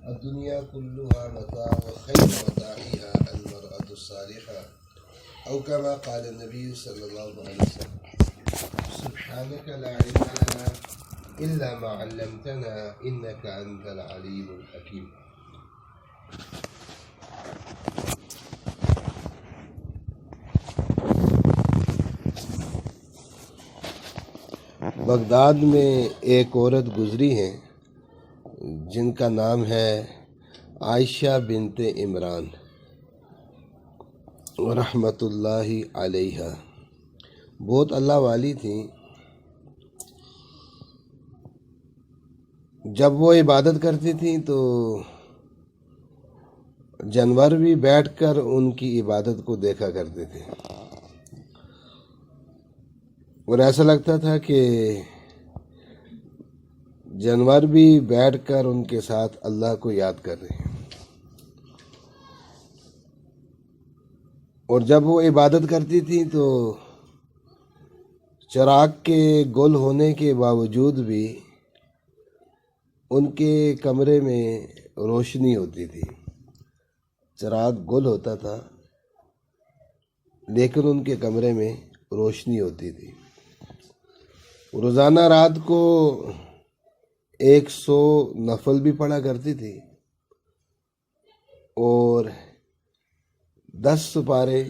الدنيا كلها متاع وخير متاعها المرأة الصالحة أو كما قال النبي صلى الله عليه وسلم. سبحانك لا علم لنا إلا ما علمتنا إنك أنت العليم الحكيم. بغداد میں ایک عورت گزری ہیں جن کا نام ہے عائشہ بنت عمران رحمۃ اللہ علیہا. بہت اللہ والی تھیں. جب وہ عبادت کرتی تھیں تو جانور بھی بیٹھ کر ان کی عبادت کو دیکھا کرتے تھے اور ایسا لگتا تھا کہ جانور بھی بیٹھ کر ان کے ساتھ اللہ کو یاد کر رہے ہیں. اور جب وہ عبادت کرتی تھیں تو چراغ کے گل ہونے کے باوجود بھی ان کے کمرے میں روشنی ہوتی تھی. چراغ گل ہوتا تھا لیکن ان کے کمرے میں روشنی ہوتی تھی. روزانہ رات کو 100 نفل بھی پڑھا کرتی تھی اور 10 سپارے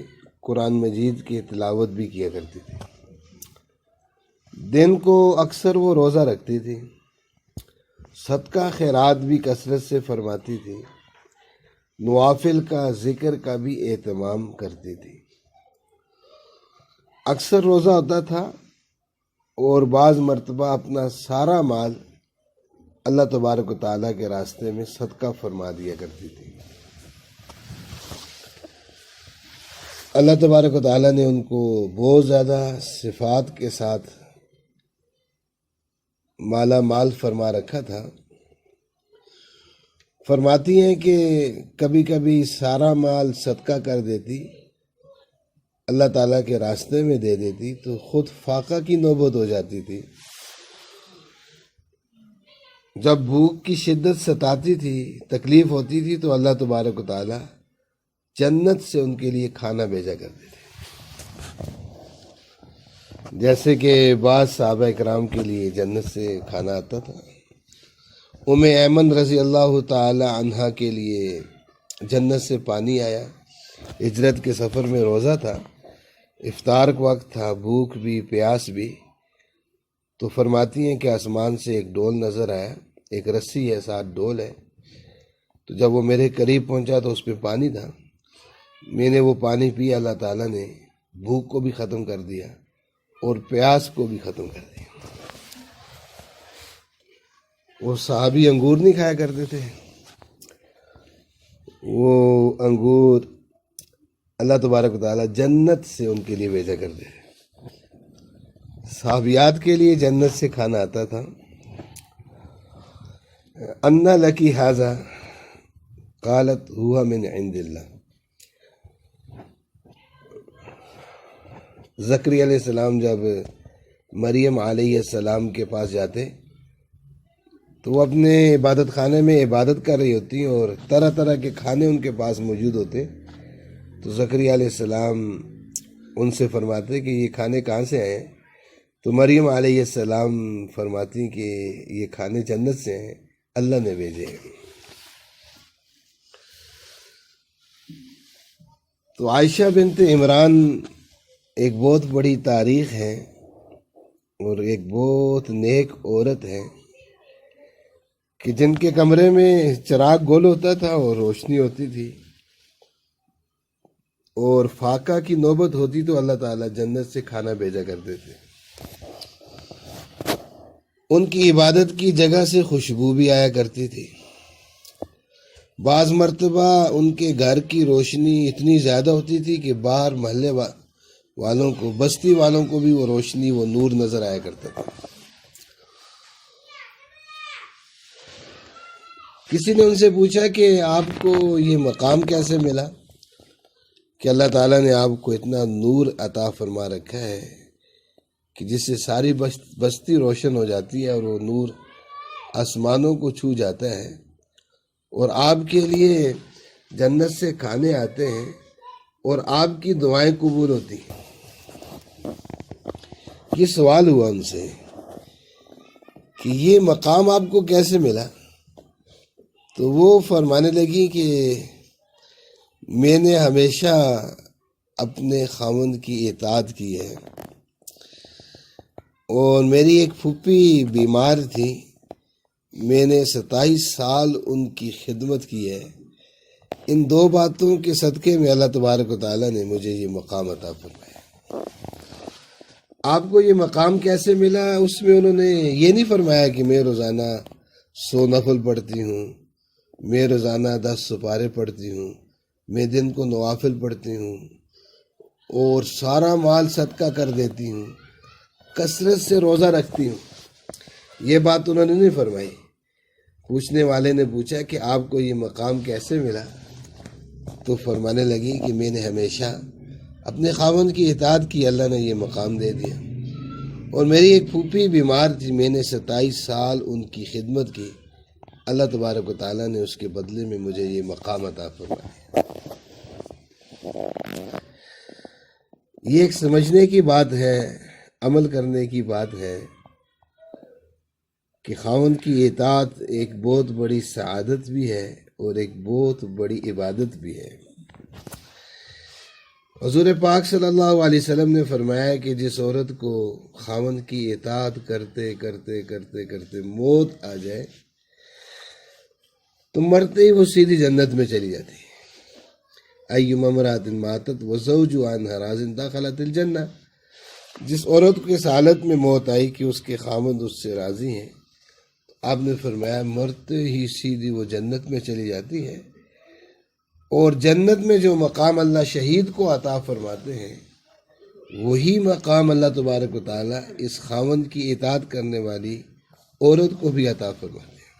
قرآن مجید کی تلاوت بھی کیا کرتی تھی. دن کو اکثر وہ روزہ رکھتی تھی. صدقہ خیرات بھی کثرت سے فرماتی تھی. نوافل کا ذکر کا بھی اہتمام کرتی تھی. اکثر روزہ ہوتا تھا اور بعض مرتبہ اپنا سارا مال اللہ تبارک و تعالیٰ کے راستے میں صدقہ فرما دیا کرتی تھی. اللہ تبارک و تعالیٰ نے ان کو بہت زیادہ صفات کے ساتھ مالا مال فرما رکھا تھا. فرماتی ہیں کہ کبھی کبھی سارا مال صدقہ کر دیتی، اللہ تعالیٰ کے راستے میں دے دیتی تو خود فاقہ کی نوبت ہو جاتی تھی. جب بھوک کی شدت ستاتی تھی، تکلیف ہوتی تھی تو اللہ تبارک و تعالیٰ جنت سے ان کے لیے کھانا بھیجا کرتے تھے. جیسے کہ بعض صحابہ اکرام کے لیے جنت سے کھانا آتا تھا. ایمن رضی اللہ تعالی عنہا کے لیے جنت سے پانی آیا. ہجرت کے سفر میں روزہ تھا، افطار کا وقت تھا، بھوک بھی پیاس بھی. تو فرماتی ہیں کہ آسمان سے ایک ڈول نظر آیا، ایک رسی ہے ساتھ ڈول ہے. تو جب وہ میرے قریب پہنچا تو اس پہ پانی تھا. میں نے وہ پانی پیا، اللہ تعالیٰ نے بھوک کو بھی ختم کر دیا اور پیاس کو بھی ختم کر دیا. وہ صحابی انگور نہیں کھایا کرتے تھے، وہ انگور اللہ تبارک و تعالیٰ جنت سے ان کے لیے بھیجا کرتے تھے. صحابیات کے لیے جنت سے کھانا آتا تھا. انا لکی ھذا قالت ہوا من عند اللہ. زکریا علیہ السلام جب مریم علیہ السلام کے پاس جاتے تو وہ اپنے عبادت خانے میں عبادت کر رہی ہوتی اور طرح طرح کے کھانے ان کے پاس موجود ہوتے. تو زکریا علیہ السلام ان سے فرماتے کہ یہ کھانے کہاں سے آئے ہیں؟ تو مریم علیہ السلام فرماتی کہ یہ کھانے جنت سے ہیں، اللہ نے بھیجے. تو عائشہ بنت عمران ایک بہت بڑی تاریخ ہے اور ایک بہت نیک عورت ہے کہ جن کے کمرے میں چراغ گول ہوتا تھا اور روشنی ہوتی تھی اور فاقہ کی نوبت ہوتی تو اللہ تعالیٰ جنت سے کھانا بھیجا کرتے تھے. ان کی عبادت کی جگہ سے خوشبو بھی آیا کرتی تھی. بعض مرتبہ ان کے گھر کی روشنی اتنی زیادہ ہوتی تھی کہ باہر محلے والوں کو، بستی والوں کو بھی وہ روشنی، وہ نور نظر آیا کرتا تھا. کسی نے ان سے پوچھا کہ آپ کو یہ مقام کیسے ملا کہ اللہ تعالیٰ نے آپ کو اتنا نور عطا فرما رکھا ہے کہ جس سے ساری بستی روشن ہو جاتی ہے اور وہ نور آسمانوں کو چھو جاتا ہے اور آپ کے لیے جنت سے کھانے آتے ہیں اور آپ کی دعائیں قبول ہوتی ہیں۔ یہ سوال ہوا ان سے کہ یہ مقام آپ کو کیسے ملا؟ تو وہ فرمانے لگی کہ میں نے ہمیشہ اپنے خاوند کی اطاعت کی ہے، اور میری ایک پھوپھی بیمار تھی، میں نے 27 سال ان کی خدمت کی ہے۔ ان دو باتوں کے صدقے میں اللہ تبارک و تعالیٰ نے مجھے یہ مقام عطا فرمایا۔ آپ کو یہ مقام کیسے ملا؟ اس میں انہوں نے یہ نہیں فرمایا کہ میں روزانہ 100 نفل پڑھتی ہوں، میں روزانہ 10 سپارے پڑھتی ہوں، میں دن کو نوافل پڑھتی ہوں اور سارا مال صدقہ کر دیتی ہوں، کثرت سے روزہ رکھتی ہوں۔ یہ بات انہوں نے نہیں فرمائی۔ پوچھنے والے نے پوچھا کہ آپ کو یہ مقام کیسے ملا؟ تو فرمانے لگی کہ میں نے ہمیشہ اپنے خاوند کی اطاعت کی، اللہ نے یہ مقام دے دیا، اور میری ایک پھوپھی بیمار تھی، میں نے 27 سال ان کی خدمت کی، اللہ تبارک و تعالیٰ نے اس کے بدلے میں مجھے یہ مقام عطا فرمایا۔ یہ ایک سمجھنے کی بات ہے، عمل کرنے کی بات ہے کہ خاوند کی اطاعت ایک بہت بڑی سعادت بھی ہے اور ایک بہت بڑی عبادت بھی ہے۔ حضور پاک صلی اللہ علیہ وسلم نے فرمایا کہ جس عورت کو خاوند کی اطاعت کرتے کرتے کرتے کرتے موت آ جائے تو مرتے ہی وہ سیدھی جنت میں چلی جاتی ہے۔ ایما امرأۃ ماتت وزوجها عنها راض دخلت الجنہ، جس عورت کو اس حالت میں موت آئی کہ اس کے خاوند اس سے راضی ہیں، آپ نے فرمایا مرتے ہی سیدھی وہ جنت میں چلی جاتی ہے۔ اور جنت میں جو مقام اللہ شہید کو عطا فرماتے ہیں، وہی مقام اللہ تبارک و تعالیٰ اس خاوند کی اطاعت کرنے والی عورت کو بھی عطا فرماتے ہیں۔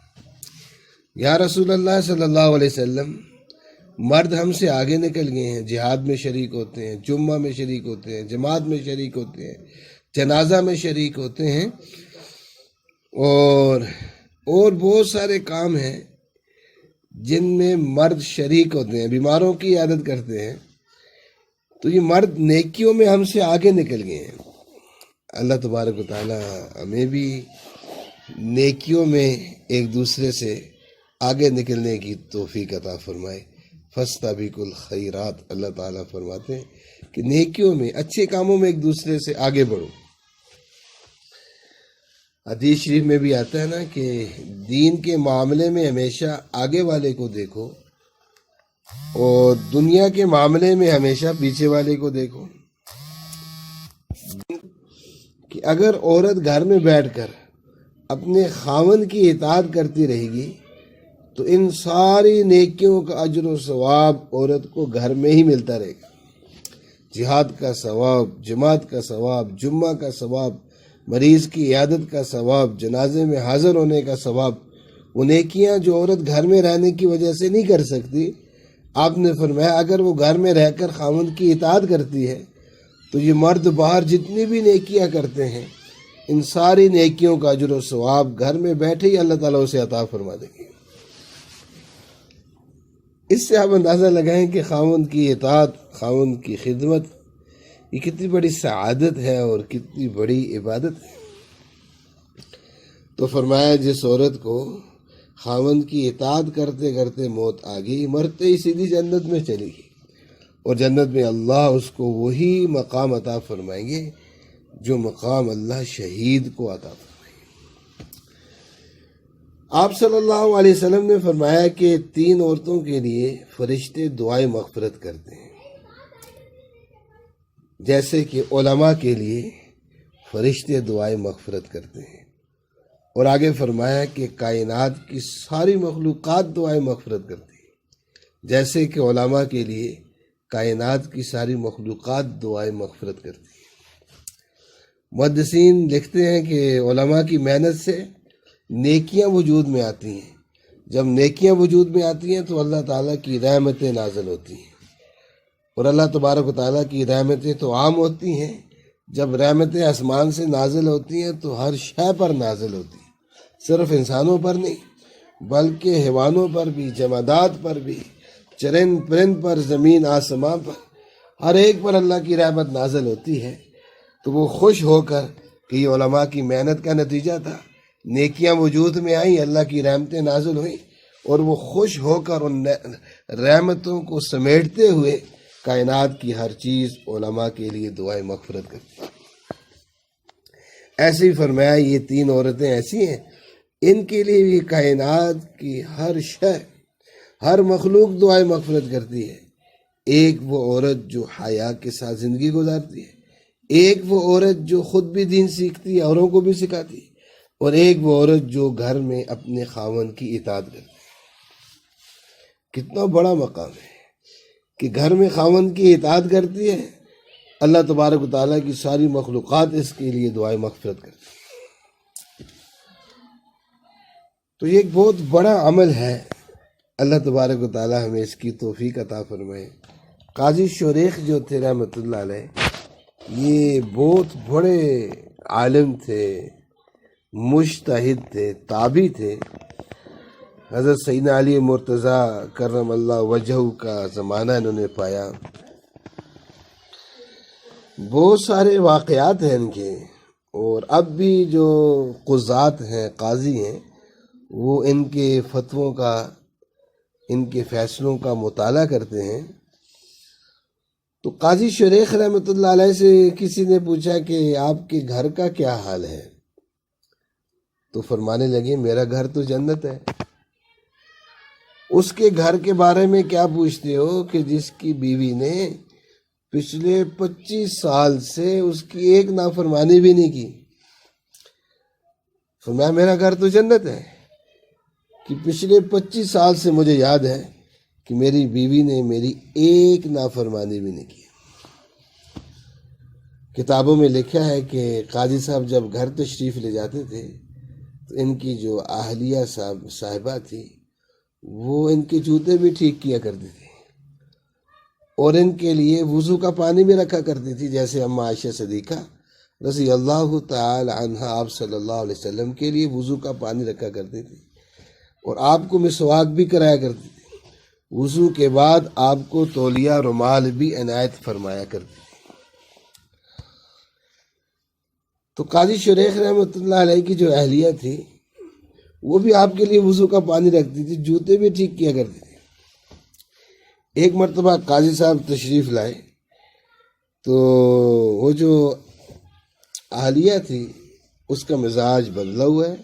یا رسول اللہ صلی اللہ علیہ وسلم، مرد ہم سے آگے نکل گئے ہیں، جہاد میں شریک ہوتے ہیں، جمعہ میں شریک ہوتے ہیں، جماعت میں شریک ہوتے ہیں، جنازہ میں شریک ہوتے ہیں، اور بہت سارے کام ہیں جن میں مرد شریک ہوتے ہیں، بیماروں کی عیادت کرتے ہیں۔ تو یہ مرد نیکیوں میں ہم سے آگے نکل گئے ہیں۔ اللہ تبارک و تعالیٰ ہمیں بھی نیکیوں میں ایک دوسرے سے آگے نکلنے کی توفیق عطا فرمائے۔ فاستبقوا الخیرات، اللہ تعالیٰ فرماتے ہیں کہ نیکیوں میں، اچھے کاموں میں ایک دوسرے سے آگے بڑھو۔ حدیث شریف میں بھی آتا ہے نا کہ دین کے معاملے میں ہمیشہ آگے والے کو دیکھو اور دنیا کے معاملے میں ہمیشہ پیچھے والے کو دیکھو۔ کہ اگر عورت گھر میں بیٹھ کر اپنے خاوند کی اطاعت کرتی رہے گی تو ان ساری نیکیوں کا اجر و ثواب عورت کو گھر میں ہی ملتا رہے گا۔ جہاد کا ثواب، جماعت کا ثواب، جمعہ کا ثواب، مریض کی عیادت کا ثواب، جنازے میں حاضر ہونے کا ثواب، وہ نیکیاں جو عورت گھر میں رہنے کی وجہ سے نہیں کر سکتی، آپ نے فرمایا اگر وہ گھر میں رہ کر خاوند کی اطاعت کرتی ہے تو یہ مرد باہر جتنی بھی نیکیاں کرتے ہیں، ان ساری نیکیوں کا اجر و ثواب گھر میں بیٹھے ہی اللہ تعالیٰ اسے عطا فرما دیں گے۔ اس سے آپ اندازہ لگائیں کہ خاوند کی اطاعت، خاوند کی خدمت، یہ کتنی بڑی سعادت ہے اور کتنی بڑی عبادت ہے۔ تو فرمایا جس عورت کو خاوند کی اطاعت کرتے کرتے موت آ گئی، مرتے ہی سیدھی جنت میں چلی گئی، اور جنت میں اللہ اس کو وہی مقام عطا فرمائیں گے جو مقام اللہ شہید کو عطا فرمائیں گے۔ آپ صلی اللہ علیہ وسلم نے فرمایا کہ 3 عورتوں کے لیے فرشتے دعائیں مغفرت کرتے ہیں، جیسے کہ علماء کے لیے فرشتے دعائیں مغفرت کرتے ہیں، اور آگے فرمایا کہ کائنات کی ساری مخلوقات دعائیں مغفرت کرتی ہیں، جیسے کہ علماء کے لیے کائنات کی ساری مخلوقات دعائیں مغفرت کرتی ہیں۔ محدثین لکھتے ہیں کہ علماء کی محنت سے نیکیاں وجود میں آتی ہیں، جب نیکیاں وجود میں آتی ہیں تو اللہ تعالیٰ کی رحمتیں نازل ہوتی ہیں، اور اللہ تبارک و تعالیٰ کی رحمتیں تو عام ہوتی ہیں، جب رحمتیں آسمان سے نازل ہوتی ہیں تو ہر شے پر نازل ہوتی ہیں، صرف انسانوں پر نہیں۔ بلکہ حیوانوں پر بھی، جمادات پر بھی، چرند پرند پر، زمین آسمان پر، ہر ایک پر اللہ کی رحمت نازل ہوتی ہے۔ تو وہ خوش ہو کر کہ یہ علماء کی محنت کا نتیجہ تھا، نیکیاں وجود میں آئیں، اللہ کی رحمتیں نازل ہوئیں، اور وہ خوش ہو کر ان رحمتوں کو سمیٹتے ہوئے کائنات کی ہر چیز علماء کے لیے دعائیں مغفرت کرتی۔ ایسے ہی فرمایا یہ تین عورتیں ایسی ہیں، ان کے لیے یہ کائنات کی ہر شے، ہر مخلوق دعائیں مغفرت کرتی ہے۔ ایک وہ عورت جو حیا کے ساتھ زندگی گزارتی ہے، ایک وہ عورت جو خود بھی دین سیکھتی ہے، اوروں کو بھی سکھاتی ہے، اور ایک وہ عورت جو گھر میں اپنے خاوند کی اطاعت کرتی ہے۔ کتنا بڑا مقام ہے کہ گھر میں خاوند کی اطاعت کرتی ہے، اللہ تبارک و تعالیٰ کی ساری مخلوقات اس کے لیے دعائیں مغفرت کرتی ہے۔ تو یہ ایک بہت بڑا عمل ہے، اللہ تبارک و تعالیٰ ہمیں اس کی توفیق عطا فرمائے۔ قاضی شریخ جو تھے رحمۃ اللہ علیہ، یہ بہت بڑے عالم تھے، مجتہد تھے، تابعی تھے۔ حضرت سیدنا علی مرتضیٰ کرم اللہ وجہہ کا زمانہ انہوں نے پایا۔ بہت سارے واقعات ہیں ان کے، اور اب بھی جو قضات ہیں، قاضی ہیں، وہ ان کے فتووں کا، ان کے فیصلوں کا مطالعہ کرتے ہیں۔ تو قاضی شریخ رحمۃ اللہ علیہ سے کسی نے پوچھا کہ آپ کے گھر کا کیا حال ہے؟ تو فرمانے لگے میرا گھر تو جنت ہے۔ اس کے گھر کے بارے میں کیا پوچھتے ہو کہ جس کی بیوی نے پچھلے 25 سال سے اس کی ایک نافرمانی بھی نہیں کی؟ فرمایا میرا گھر تو جنت ہے کہ پچھلے 25 سال سے مجھے یاد ہے کہ میری بیوی نے میری ایک نافرمانی بھی نہیں کی۔ کتابوں میں لکھا ہے کہ قاضی صاحب جب گھر تشریف لے جاتے تھے تو ان کی جو اہلیہ صاحبہ تھی وہ ان کے جوتے بھی ٹھیک کیا کرتی تھی، اور ان کے لیے وضو کا پانی بھی رکھا کرتی تھی، جیسے اما عائشہ صدیقہ رضی اللہ تعالی عنہا آپ صلی اللہ علیہ وسلم کے لیے وضو کا پانی رکھا کرتی تھی، اور آپ کو مسواک بھی کرایا کرتی تھی۔ وضو کے بعد آپ کو تولیہ رومال بھی عنایت فرمایا کرتی تھی۔ تو قاضی شریخ رحمۃ اللہ علیہ کی جو اہلیہ تھی وہ بھی آپ کے لیے وضو کا پانی رکھتی تھی، جوتے بھی ٹھیک کیا کرتی تھی۔ ایک مرتبہ قاضی صاحب تشریف لائے تو وہ جو اہلیہ تھی اس کا مزاج بدلا ہوا ہے،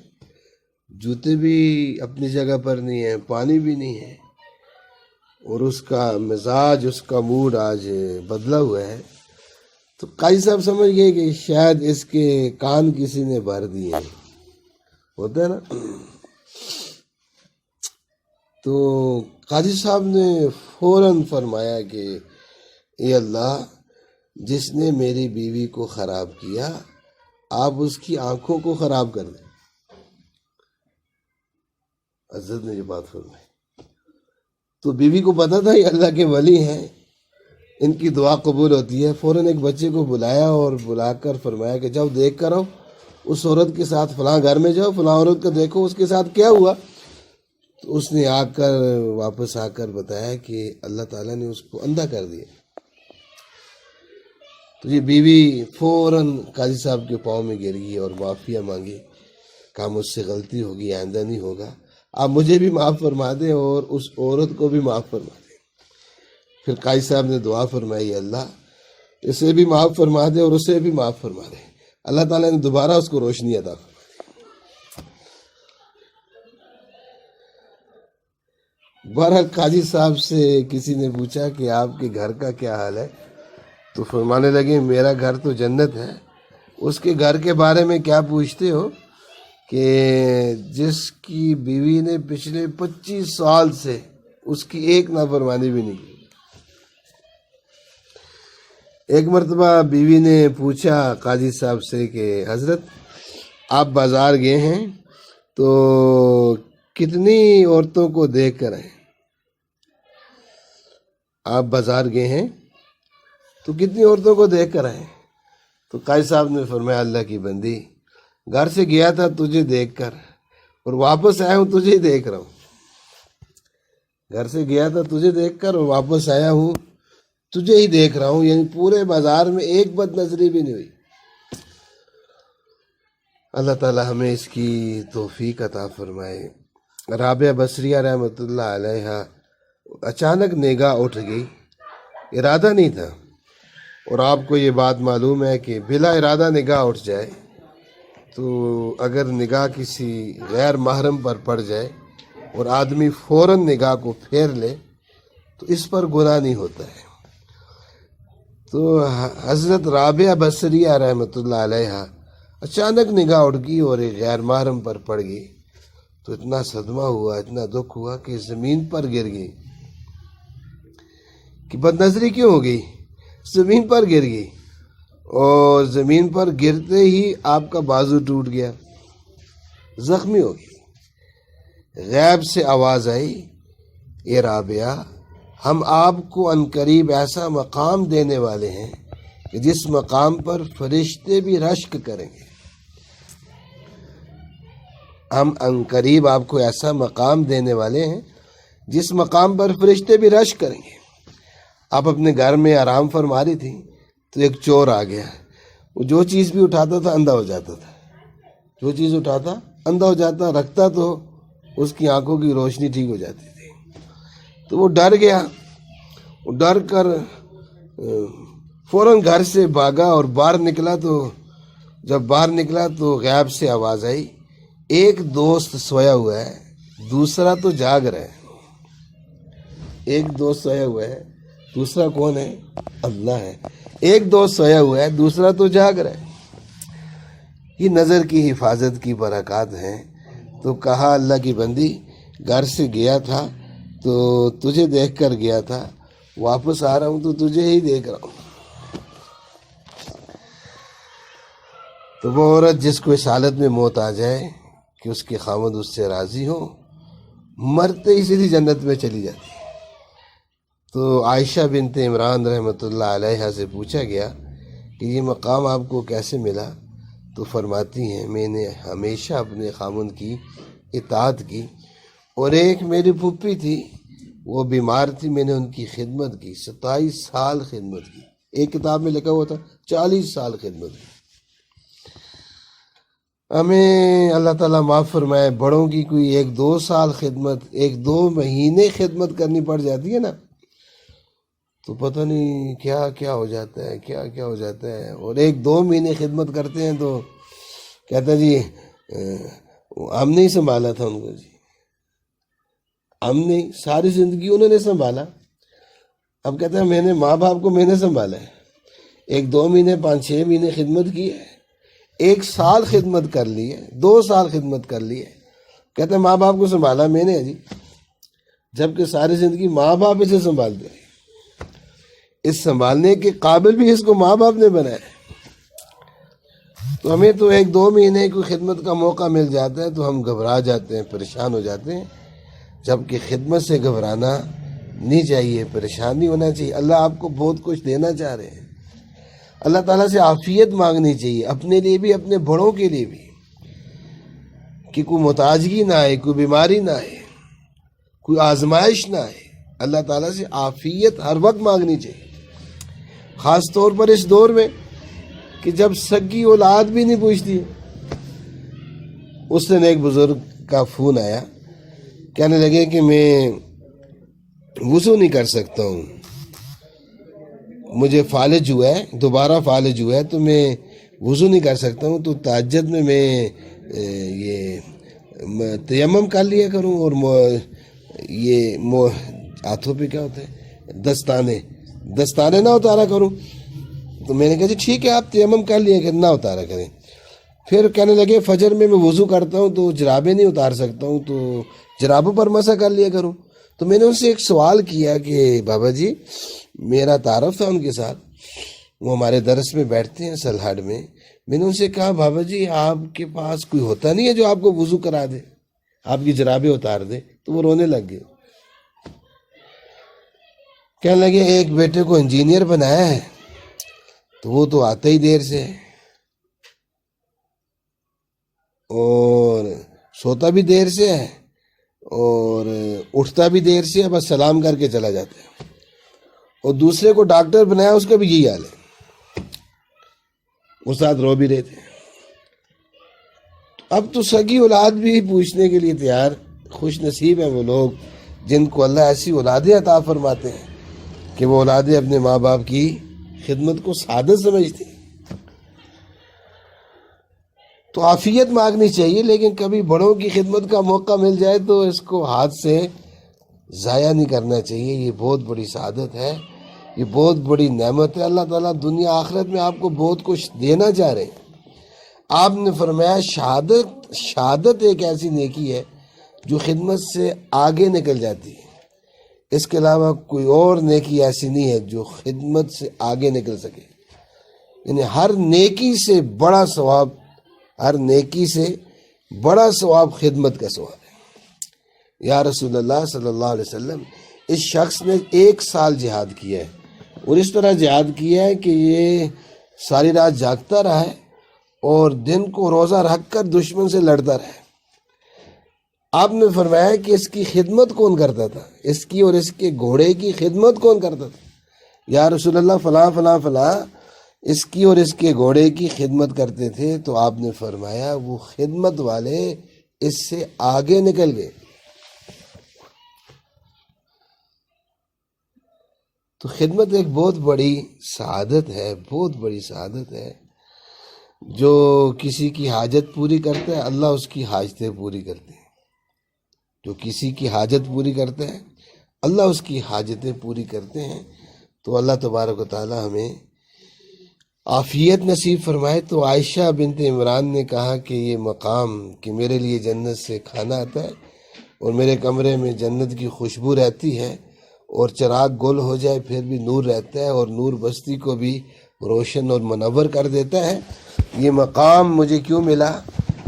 جوتے بھی اپنی جگہ پر نہیں ہیں، پانی بھی نہیں ہے، اور اس کا مزاج، اس کا موڈ آج بدلا ہوا ہے۔ تو قاضی صاحب سمجھ گئے کہ شاید اس کے کان کسی نے بھر دیے ہیں، ہوتا ہے نا۔ تو قاضی صاحب نے فوراً فرمایا کہ اے اللہ، جس نے میری بیوی کو خراب کیا آپ اس کی آنکھوں کو خراب کر دیں۔ حضرت نے یہ بات فرمائی تو بیوی کو پتا تھا یہ اللہ کے ولی ہیں، ان کی دعا قبول ہوتی ہے۔ فوراً ایک بچے کو بلایا اور بلا کر فرمایا کہ جاؤ دیکھ کر آؤ، اس عورت کے ساتھ فلاں گھر میں جاؤ، فلاں عورت کو دیکھو اس کے ساتھ کیا ہوا۔ تو اس نے واپس آ کر بتایا کہ اللہ تعالیٰ نے اس کو اندھا کر دیا۔ تو یہ بیوی فوراً قاضی صاحب کے پاؤں میں گر گئی اور معافیاں مانگی، کہا مجھ سے غلطی ہوگی، آئندہ نہیں ہوگا، آپ مجھے بھی معاف فرما دیں اور اس عورت کو بھی معاف فرما دیں۔ پھر قاضی صاحب نے دعا فرمائی اللہ اسے بھی معاف فرما دے اور اسے بھی معاف فرما دے۔ اللہ تعالیٰ نے دوبارہ اس کو روشنی عطا فرما دی۔ بہرحال قاضی صاحب سے کسی نے پوچھا کہ آپ کے گھر کا کیا حال ہے؟ تو فرمانے لگے میرا گھر تو جنت ہے۔ اس کے گھر کے بارے میں کیا پوچھتے ہو کہ جس کی بیوی نے پچھلے 25 سال سے اس کی ایک نافرمانی بھی نہیں کی۔ ایک مرتبہ بیوی نے پوچھا قاضی صاحب سے کہ حضرت آپ بازار گئے ہیں تو کتنی عورتوں کو دیکھ کر آئے؟ آپ بازار گئے ہیں تو کتنی عورتوں کو دیکھ کر آئے؟ تو قاضی صاحب نے فرمایا اللہ کی بندی، گھر سے گیا تھا تجھے دیکھ کر، اور واپس آیا ہوں تجھے ہی دیکھ رہا ہوں. گھر سے گیا تھا تجھے دیکھ کر اور واپس آیا ہوں تجھے ہی دیکھ رہا ہوں. یعنی پورے بازار میں ایک بد نظری بھی نہیں ہوئی. اللہ تعالی ہمیں اس کی توفیق عطا فرمائے. رابعہ بصریہ رحمۃ اللہ علیہ اچانک نگاہ اٹھ گئی، ارادہ نہیں تھا. اور آپ کو یہ بات معلوم ہے کہ بلا ارادہ نگاہ اٹھ جائے تو اگر نگاہ کسی غیر محرم پر پڑ جائے اور آدمی فوراً نگاہ کو پھیر لے تو اس پر گناہ نہیں ہوتا ہے. تو حضرت رابعہ بصریہ رحمۃ اللہ علیہ اچانک نگاہ اٹھ گئی اور ایک غیر محرم پر پڑ گئی تو اتنا صدمہ ہوا، اتنا دکھ ہوا کہ زمین پر گر گئی. کہ بد نظری کیوں ہو گئی؟ زمین پر گر گئی. اور زمین پر گرتے ہی آپ کا بازو ٹوٹ گیا، زخمی ہو گئی. غیب سے آواز آئی، اے رابعہ، ہم آپ کو عنقریب ایسا مقام دینے والے ہیں کہ جس مقام پر فرشتے بھی رشک کریں گے. ہم عنقریب آپ کو ایسا مقام دینے والے ہیں جس مقام پر فرشتے بھی رشک کریں گے. آپ اپنے گھر میں آرام فرما رہی تھی تو ایک چور آ گیا. وہ جو چیز بھی اٹھاتا تھا اندھا ہو جاتا تھا، جو چیز اٹھاتا اندھا ہو جاتا، رکھتا تو اس کی آنکھوں کی روشنی ٹھیک ہو جاتی تھی. تو وہ ڈر گیا، وہ ڈر کر فوراً گھر سے بھاگا اور باہر نکلا. تو جب باہر نکلا تو غیب سے آواز آئی، ایک دوست سویا ہوا ہے دوسرا تو جاگ رہا ہے. ایک دوست سویا ہوا ہے، دوسرا کون ہے؟ اللہ ہے. ایک دوست سویا ہوا ہے دوسرا تو جاگ رہا ہے. یہ نظر کی حفاظت کی برکات ہیں. تو کہا اللہ کی بندی، گھر سے گیا تھا تو تجھے دیکھ کر گیا تھا، واپس آ رہا ہوں تو تجھے ہی دیکھ رہا ہوں. تو وہ عورت جس کو اس حالت میں موت آ جائے کہ اس کے خاوند اس سے راضی ہو، مرتے ہی سیدھی جنت میں چلی جاتی. تو عائشہ بنت عمران رحمۃ اللہ علیہ سے پوچھا گیا کہ یہ مقام آپ کو کیسے ملا؟ تو فرماتی ہیں، میں نے ہمیشہ اپنے خاوند کی اطاعت کی، اور ایک میری پھوپھی تھی وہ بیمار تھی، میں نے ان کی خدمت کی، 27 سال خدمت کی. ایک کتاب میں لکھا ہوا تھا 40 سال خدمت کی. ہمیں اللہ تعالیٰ معاف فرمائے، بڑوں کی کوئی 1-2 سال خدمت، 1-2 مہینے خدمت کرنی پڑ جاتی ہے نا تو پتہ نہیں کیا کیا ہو جاتا ہے، کیا کیا ہو جاتا ہے. اور 1-2 مہینے خدمت کرتے ہیں تو کہتا ہے جی ہم نہیں سنبھالا تھا ان کو، جی ہم نہیں، ساری زندگی انہوں نے سنبھالا. اب کہتا ہے میں نے ماں باپ کو میں نے سنبھالا ہے. 1-2 مہینے 5-6 مہینے خدمت کی ہے، 1 سال خدمت کر لی ہے، 2 سال خدمت کر لی ہے. کہتے ہیں ماں باپ کو سنبھالا میں نے جی، جبکہ ساری زندگی ماں باپ اسے سنبھالتے ہیں. اس سنبھالنے کے قابل بھی اس کو ماں باپ نے بنایا. تو ہمیں تو 1-2 مہینے کی خدمت کا موقع مل جاتا ہے تو ہم گھبرا جاتے ہیں، پریشان ہو جاتے ہیں، جبکہ خدمت سے گھبرانا نہیں چاہیے، پریشان نہیں ہونا چاہیے. اللہ آپ کو بہت کچھ دینا چاہ رہے ہیں. اللہ تعالیٰ سے عافیت مانگنی چاہیے، اپنے لیے بھی اپنے بڑوں کے لیے بھی، کہ کوئی محتاجگی نہ آئے، کوئی بیماری نہ آئے، کوئی آزمائش نہ آئے. اللہ تعالیٰ سے عافیت ہر وقت مانگنی چاہیے، خاص طور پر اس دور میں کہ جب سگی اولاد بھی نہیں پوچھتی. اس دن ایک بزرگ کا فون آیا، کہنے لگے کہ میں وضو نہیں کر سکتا ہوں، مجھے فالج ہوا ہے، دوبارہ فالج ہوا ہے، تو میں وضو نہیں کر سکتا ہوں. تو تہجد میں یہ تیمم کر لیا کروں اور یہ ہاتھوں پہ کیا ہوتا ہے، دستانے نہ اتارا کروں. تو میں نے کہا جی ٹھیک ہے، آپ تیمم کر لیا کہ نہ اتارا کریں. پھر کہنے لگے فجر میں وضو کرتا ہوں تو جرابیں نہیں اتار سکتا ہوں، تو جرابوں پر مسح کر لیا کروں. تو میں نے ان سے ایک سوال کیا کہ بابا جی، میرا تعارف تھا ان کے ساتھ، وہ ہمارے درس میں بیٹھتے ہیں سلہاٹ میں. میں نے ان سے کہا بابا جی آپ کے پاس کوئی ہوتا نہیں ہے جو آپ کو وضو کرا دے، آپ کی جرابیں اتار دے؟ تو وہ رونے لگ گئے. کہنے لگے ایک بیٹے کو انجینئر بنایا ہے تو وہ تو آتا ہی دیر سے ہے، اور سوتا بھی دیر سے ہے اور اٹھتا بھی دیر سے ہے، بس سلام کر کے چلا جاتا ہے، اور دوسرے کو ڈاکٹر بنایا اس کا بھی یہی حال ہے، وہ ساتھ رو بھی رہے تھے۔ اب تو سگی اولاد بھی پوچھنے کے لیے تیار، خوش نصیب ہیں وہ لوگ جن کو اللہ ایسی اولادیں عطا فرماتے ہیں کہ وہ اولادیں اپنے ماں باپ کی خدمت کو سعادت سمجھتی ہیں۔ تو عافیت مانگنی چاہیے، لیکن کبھی بڑوں کی خدمت کا موقع مل جائے تو اس کو ہاتھ سے ضائع نہیں کرنا چاہیے۔ یہ بہت بڑی سعادت ہے، یہ بہت بڑی نعمت ہے۔ اللہ تعالیٰ دنیا آخرت میں آپ کو بہت کچھ دینا چاہ رہے ہیں۔ آپ نے فرمایا شہادت ایک ایسی نیکی ہے جو خدمت سے آگے نکل جاتی ہے، اس کے علاوہ کوئی اور نیکی ایسی نہیں ہے جو خدمت سے آگے نکل سکے۔ یعنی ہر نیکی سے بڑا ثواب، ہر نیکی سے بڑا ثواب خدمت کا ثواب ہے۔ یا رسول اللہ صلی اللہ علیہ وسلم، اس شخص نے 1 سال جہاد کیا ہے، اور اس طرح جہاد کیا ہے کہ یہ ساری رات جاگتا رہا ہے اور دن کو روزہ رکھ کر دشمن سے لڑتا رہا ہے۔ آپ نے فرمایا کہ اس کی خدمت کون کرتا تھا؟ اس کی اور اس کے گھوڑے کی خدمت کون کرتا تھا؟ یا رسول اللہ فلاں فلاں فلاں اس کی اور اس کے گھوڑے کی خدمت کرتے تھے۔ تو آپ نے فرمایا وہ خدمت والے اس سے آگے نکل گئے۔ تو خدمت ایک بہت بڑی سعادت ہے، بہت بڑی سعادت ہے۔ جو کسی کی حاجت پوری کرتا ہے اللہ اس کی حاجتیں پوری کرتے ہیں، جو کسی کی حاجت پوری کرتا ہے اللہ اس کی حاجتیں پوری کرتے ہیں۔ تو اللہ تبارک و تعالی ہمیں عافیت نصیب فرمائے۔ تو عائشہ بنت عمران نے کہا کہ یہ مقام کہ میرے لیے جنت سے کھانا آتا ہے اور میرے کمرے میں جنت کی خوشبو رہتی ہے، اور چراغ گل ہو جائے پھر بھی نور رہتا ہے، اور نور بستی کو بھی روشن اور منور کر دیتا ہے، یہ مقام مجھے کیوں ملا؟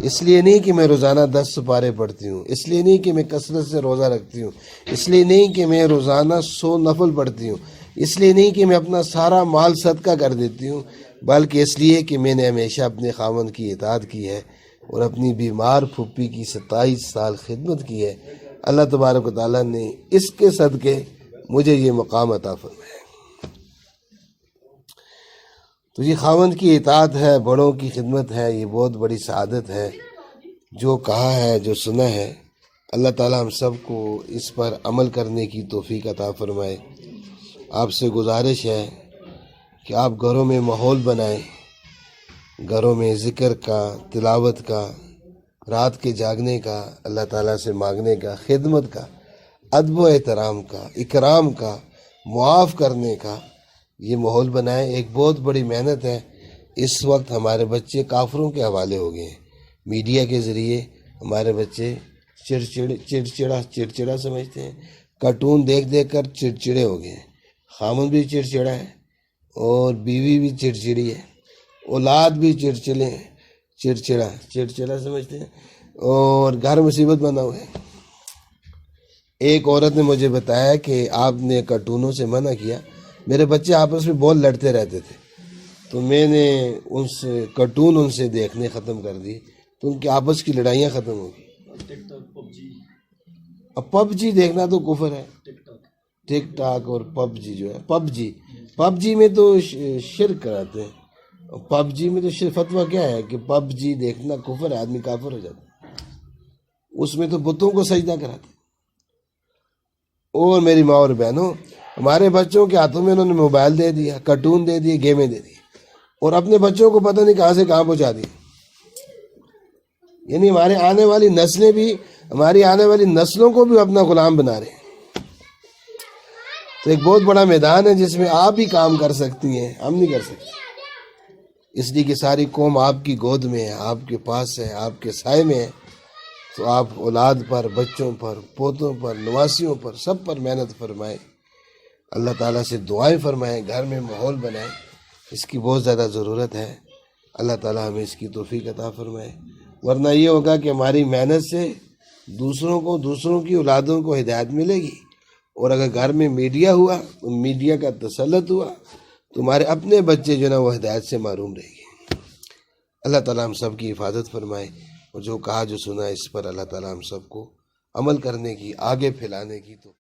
اس لیے نہیں کہ میں روزانہ 10 سپارے پڑھتی ہوں، اس لیے نہیں کہ میں کثرت سے روزہ رکھتی ہوں، اس لیے نہیں کہ میں روزانہ 100 نفل پڑھتی ہوں، اس لیے نہیں کہ میں اپنا سارا مال صدقہ کر دیتی ہوں، بلکہ اس لیے کہ میں نے ہمیشہ اپنے خاوند کی اطاعت کی ہے اور اپنی بیمار پھپھی کی 27 سال خدمت کی ہے۔ اللہ تبارک و تعالیٰ نے اس کے صدقے مجھے یہ مقام عطا فرمایا۔ تو یہ خاوند کی اطاعت ہے، بڑوں کی خدمت ہے، یہ بہت بڑی سعادت ہے۔ جو کہا ہے، جو سنا ہے، اللہ تعالیٰ ہم سب کو اس پر عمل کرنے کی توفیق عطا فرمائے۔ آپ سے گزارش ہے کہ آپ گھروں میں ماحول بنائیں، گھروں میں ذکر کا، تلاوت کا، رات کے جاگنے کا، اللہ تعالیٰ سے مانگنے کا، خدمت کا، ادب و احترام کا، اکرام کا، معاف کرنے کا یہ ماحول بنائیں۔ ایک بہت بڑی محنت ہے۔ اس وقت ہمارے بچے کافروں کے حوالے ہو گئے ہیں، میڈیا کے ذریعے ہمارے بچے چڑچڑا سمجھتے ہیں، کارٹون دیکھ دیکھ کر چڑچڑے ہو گئے ہیں۔ خامن بھی چڑچڑا ہے اور بیوی بھی چڑچڑی ہے، اولاد بھی چڑچڑے ہیں، چڑچڑا سمجھتے ہیں، اور گھر مصیبت بنا ہوا ہے۔ ایک عورت نے مجھے بتایا کہ آپ نے کارٹونوں سے منع کیا، میرے بچے آپس میں بہت لڑتے رہتے تھے، تو میں نے کارٹون ان سے دیکھنے ختم کر دی، تو ان کی آپس کی لڑائیاں ختم ہو گئی۔ اب پب جی دیکھنا تو کفر ہے، ٹک ٹاک اور پب جی جو ہے، پب جی میں تو شرک کراتے ہیں، پب جی میں تو فتویٰ کیا ہے کہ پب جی دیکھنا کفر ہے، آدمی کافر ہو جاتا ہے، اس میں تو بتوں کو سجدہ کراتے۔ اور میری ماں اور بہنوں، ہمارے بچوں کے ہاتھوں میں انہوں نے موبائل دے دیا، کارٹون دے دیے، گیمیں دے دی، اور اپنے بچوں کو پتہ نہیں کہاں سے کہاں پہنچا دی۔ یعنی ہماری آنے والی نسلوں کو بھی اپنا غلام بنا رہے ہیں۔ تو ایک بہت بڑا میدان ہے جس میں آپ بھی کام کر سکتی ہیں، ہم نہیں کر سکتے، اس لیے کہ ساری قوم آپ کی گود میں ہے، آپ کے پاس ہے، آپ کے سائے میں ہے۔ تو آپ اولاد پر، بچوں پر، پوتوں پر، نواسیوں پر، سب پر محنت فرمائیں، اللہ تعالیٰ سے دعائیں فرمائیں، گھر میں ماحول بنائیں، اس کی بہت زیادہ ضرورت ہے۔ اللہ تعالیٰ ہمیں اس کی توفیق عطا فرمائے، ورنہ یہ ہوگا کہ ہماری محنت سے دوسروں کی اولادوں کو ہدایت ملے گی، اور اگر گھر میں میڈیا ہوا، میڈیا کا تسلط ہوا، تو ہمارے اپنے بچے جو نا وہ ہدایت سے محروم رہے گی۔ اللہ تعالیٰ ہم سب کی حفاظت فرمائے۔ اور جو کہا جو سنا اس پر اللہ تعالیٰ ہم سب کو عمل کرنے کی، آگے پھیلانے کی تو